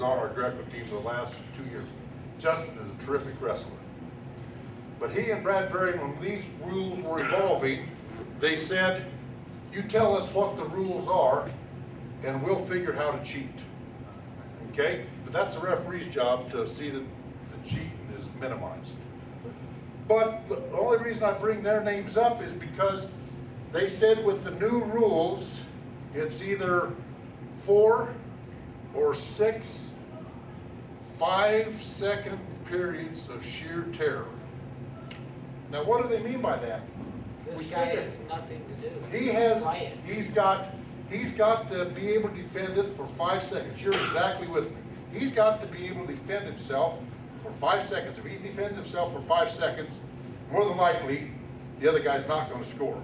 on our Greco team the last 2 years. Justin is a terrific wrestler. But he and Brad Varian, when these rules were evolving, they said, you tell us what the rules are, and we'll figure how to cheat. Okay? But that's the referee's job to see that the cheating is minimized. But the only reason I bring their names up is because they said with the new rules, it's either 4 or 6 5-second periods of sheer terror. Now, what do they mean by that? This guy has nothing to do. He's got to be able to defend it for 5 seconds. You're exactly with me. He's got to be able to defend himself for 5 seconds. If he defends himself for 5 seconds, more than likely, the other guy's not going to score.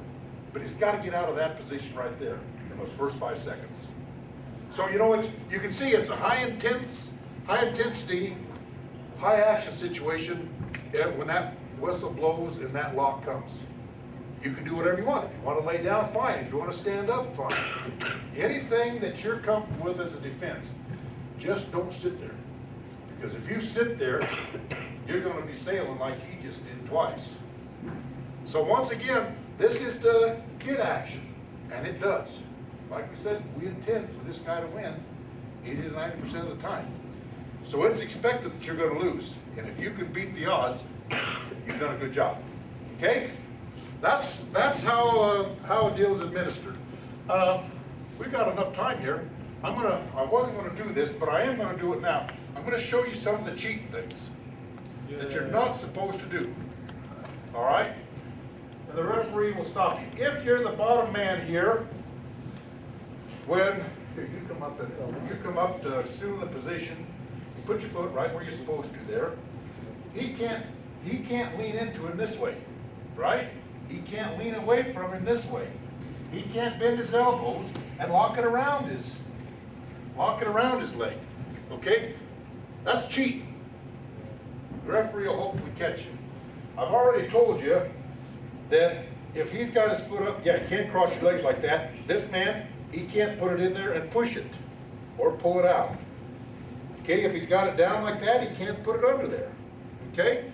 But he's got to get out of that position right there in those first 5 seconds. So you know what? You can see it's a high intensity, high action situation when that whistle blows and that lock comes. You can do whatever you want. If you want to lay down, fine. If you want to stand up, fine. Anything that you're comfortable with as a defense, just don't sit there. Because if you sit there, you're going to be sailing like he just did twice. So once again, this is to get action, and it does. Like we said, we intend for this guy to win 80 to 90% of the time. So it's expected that you're going to lose. And if you can beat the odds, you've done a good job. Okay? That's how a deal is administered. We've got enough time here. I wasn't going to do this, but I am going to do it now. I'm going to show you some of the cheating things that you're not supposed to do. All right? And the referee will stop you. If you're the bottom man here, when you come up to assume the position, you put your foot right where you're supposed to there. He can't lean into him this way, right? He can't lean away from him this way. He can't bend his elbows and lock it around his leg. Okay? That's cheating. The referee will hopefully catch you. I've already told you that if he's got his foot up, yeah, he can't cross your legs like that. This man, he can't put it in there and push it or pull it out. Okay, if he's got it down like that, he can't put it under there. Okay?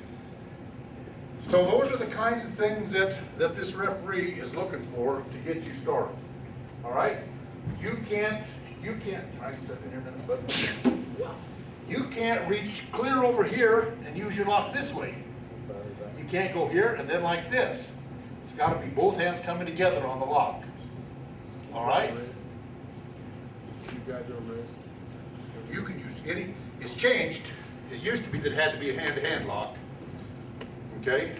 So those are the kinds of things that this referee is looking for to get you started. All right? You can't, I step in here a minute, but you can't reach clear over here and use your lock this way. You can't go here and then like this. It's got to be both hands coming together on the lock. All right? You got your wrist. You can use any, it's changed. It used to be that it had to be a hand-to-hand lock. Okay?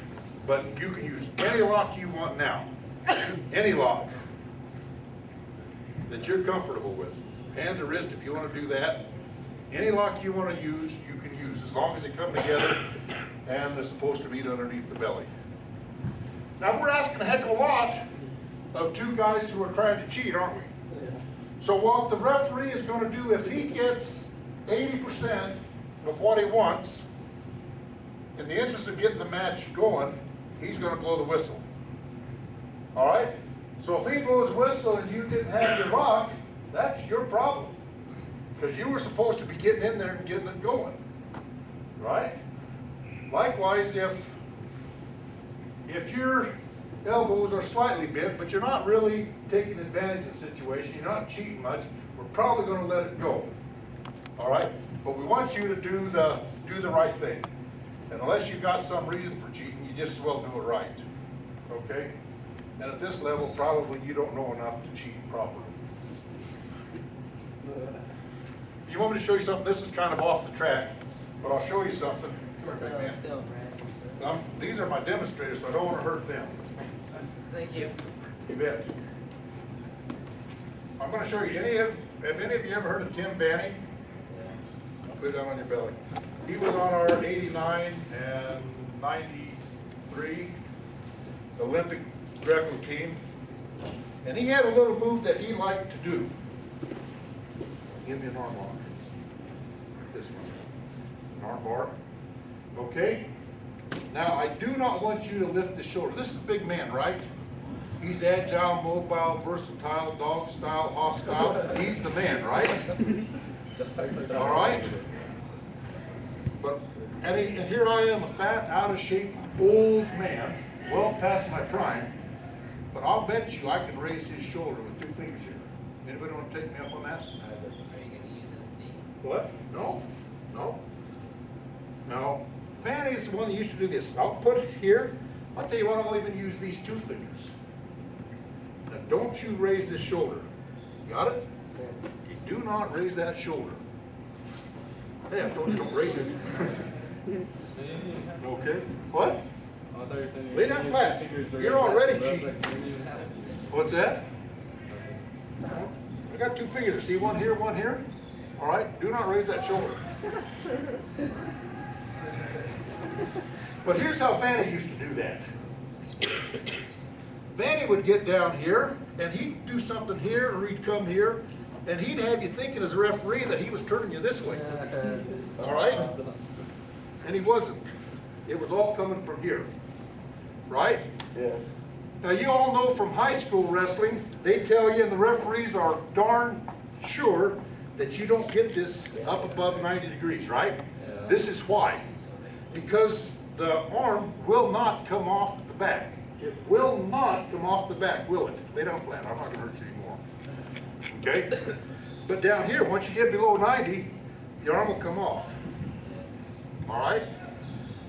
But you can use any lock you want now. Any lock that you're comfortable with. Hand to wrist if you want to do that. Any lock you want to use, you can use, as long as they come together and they're supposed to meet underneath the belly. Now we're asking a heck of a lot of two guys who are trying to cheat, aren't we? So what the referee is going to do, if he gets 80% of what he wants, in the interest of getting the match going, he's going to blow the whistle. All right? So if he blows the whistle and you didn't have your lock, that's your problem. Because you were supposed to be getting in there and getting it going. Right? Likewise, if your elbows are slightly bent, but you're not really taking advantage of the situation, you're not cheating much, we're probably going to let it go. All right? But we want you to do the right thing. And unless you've got some reason for cheating, you just as well do it right. Okay? And at this level, probably you don't know enough to cheat properly. If you want me to show you something, this is kind of off the track, but I'll show you something. Come here, big man. These are my demonstrators, so I don't want to hurt them. Thank you. You bet. I'm going to show you, have any of you ever heard of Tim Banny? I'll put it down on your belly. He was on our 89 and 93 Olympic Greco team. And he had a little move that he liked to do. Give me an arm lock. This one. An arm bar. Okay? Now, I do not want you to lift the shoulder. This is a big man, right? He's agile, mobile, versatile, dog style, hostile. He's the man, right? All right? But, and here I am, a fat, out of shape, old man, well past my prime, but I'll bet you I can raise his shoulder with 2 fingers here. Anybody want to take me up on that? Are you gonna use his knee? What? No, no, no. Fanny is the one that used to do this. I'll put it here. I'll tell you what, I'll even use these 2 fingers. Now don't you raise this shoulder. Got it? You do not raise that shoulder. Hey, I told you don't raise it. Okay. What? I thought you were saying Lay down flat. You're already cheating. What's that? I got 2 fingers. See, one here, one here. All right. Do not raise that shoulder. But here's how Vanny used to do that. Vanny would get down here, and he'd do something here, or he'd come here, and he'd have you thinking as a referee that he was turning you this way. All right? And he wasn't. It was all coming from here. Right? Yeah. Now you all know from high school wrestling, they tell you, and the referees are darn sure, that you don't get this up above 90 degrees, right? Yeah. This is why. Because the arm will not come off the back. It will not come off the back, will it? Lay down flat. I'm not going to hurt you anymore. Okay? But down here, once you get below 90, your arm will come off. All right?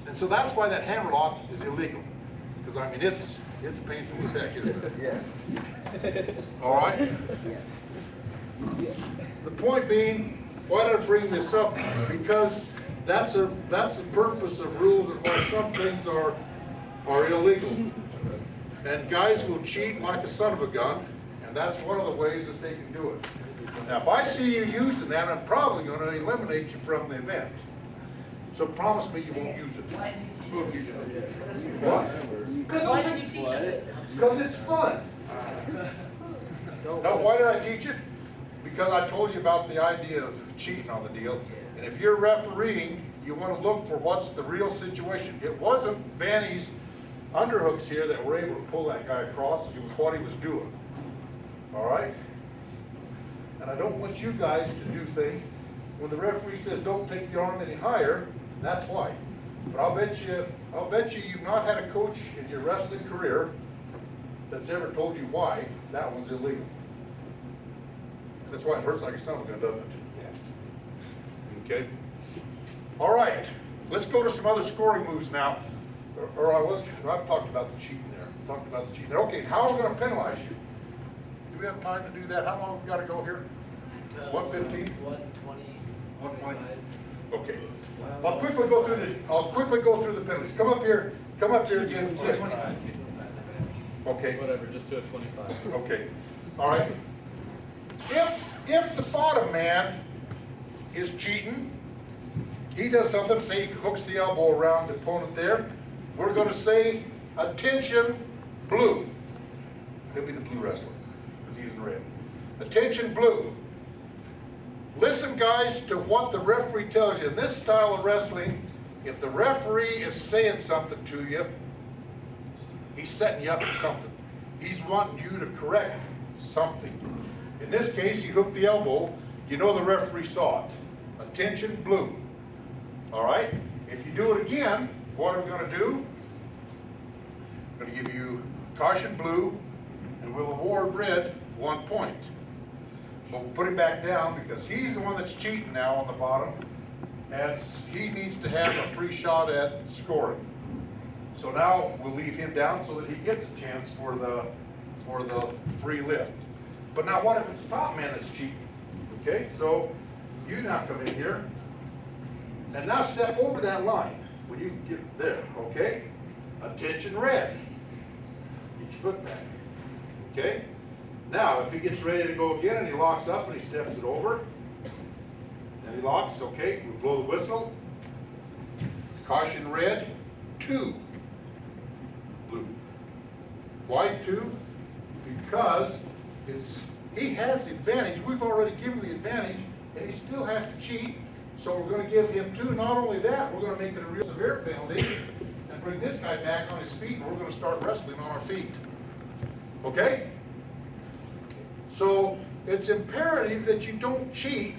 And so that's why that hammerlock is illegal. Because, I mean, it's painful as heck, isn't it? Yes. All right? The point being, why did I bring this up? Because that's the purpose of rules and why some things are illegal. And guys will cheat like a son of a gun, and that's one of the ways that they can do it. Now, if I see you using that, I'm probably going to eliminate you from the event. So promise me you won't use it. Why did you teach us? What? Why did you teach us it? Because it's fun. Now, why did I teach it? Because I told you about the idea of cheating on the deal. And if you're refereeing, you want to look for what's the real situation. It wasn't Vanny's underhooks here that were able to pull that guy across. It was what he was doing. All right? And I don't want you guys to do things. When the referee says don't take the arm any higher, that's why. But I'll bet you you've not had a coach in your wrestling career that's ever told you why that one's illegal. That's why it hurts like a son of a gun, doesn't it? Yeah. Okay. All right. Let's go to some other scoring moves now. I've talked about the cheating there. Talked about the cheating there. Okay, how are we going to penalize you? Do we have time to do that? How long have we got to go here? 1:15? 1:20. 1:20. Okay. I'll quickly go through the penalties. Come up here, Jim. 2:25. Okay. Whatever, just do a 25. Okay. All right. If the bottom man is cheating, he does something, say he hooks the elbow around the opponent there, we're going to say, attention, blue. He'll be the blue wrestler, because he's in red. Attention, blue. Listen, guys, to what the referee tells you. In this style of wrestling, if the referee is saying something to you, he's setting you up for something. He's wanting you to correct something. In this case, he hooked the elbow. You know the referee saw it. Attention, blue. All right? If you do it again, what are we going to do? I'm going to give you caution, blue, and we'll award red 1 point. But we'll put him back down because he's the one that's cheating now on the bottom, and he needs to have a free shot at scoring. So now we'll leave him down so that he gets a chance for the free lift. But now what if it's the top man that's cheating? Okay, so you now come in here, and now step over that line when you get there, okay? Attention, red. Get your foot back, okay? Now, if he gets ready to go again and he locks up and he steps it over, and he locks, okay, we blow the whistle. Caution, red, 2. Blue. Why 2? Because he has the advantage. We've already given the advantage, and he still has to cheat. So we're going to give him 2. Not only that, we're going to make it a real severe penalty and bring this guy back on his feet, and we're going to start wrestling on our feet. Okay? So it's imperative that you don't cheat